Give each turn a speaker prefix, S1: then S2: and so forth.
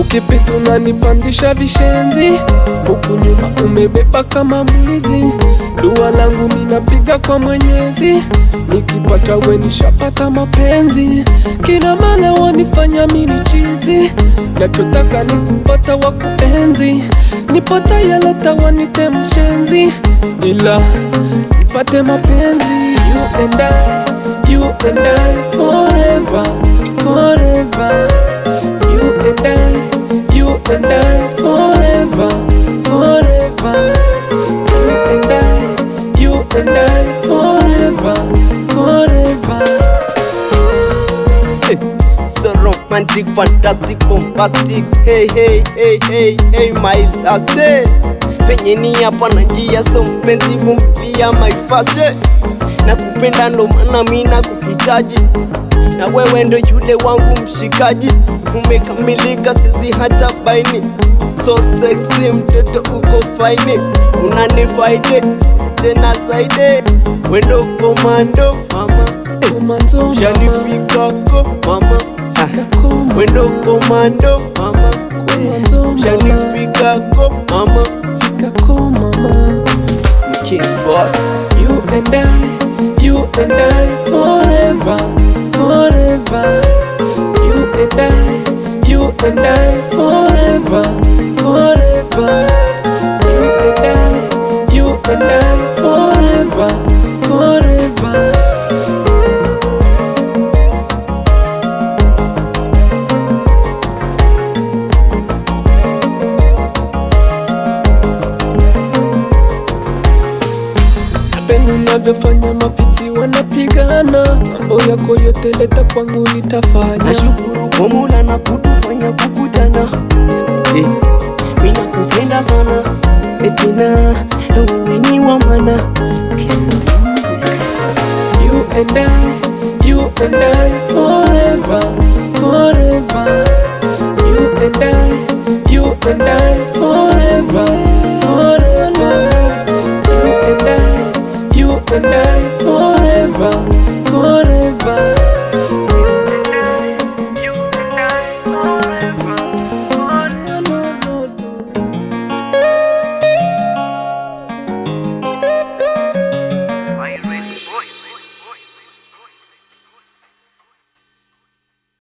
S1: Ukipita unanipandisha vishenzi, huku nyuma umebeba kama mwizi. Dua langu minapiga kwa Mwenyezi, nikipata we nishapata mapenzi. Kina mala wanifanya mini chizi, nachotaka ni kupata wa kuenzi. Nipata yalata wanite mshenzi, ila nipate mapenzi. You and I forever, forever. You and I forever, forever. You and I forever, forever.
S2: Hey, so romantic, fantastic, bombastic. Hey, hey, hey, hey, hey, my last day. Penye ni hapa na njia, so mpenzi vumilia my first day. Nakupenda ndo maana mimi nakuhitaji, na wewe ndo yule wangu mshikaji. Umekamilika sizi hata baini, so sexy mtoto uko fine. Unanifaide tena zaidi, wendo komando mama. Ushanifika mama, wendo komando mama. Ushanifika mama, King Boss.
S1: You and I forever, forever. You and I forever, forever. You and I forever, forever. Napenda unavyofanya mafisi wanapigana, mambo yako yote leta kwangu nitafanya.
S2: Nashukuru kwa Mola na kutufanya kukutana. Mimi nakupenda sana, tena wewe ni wa maana.
S1: You and I forever, forever.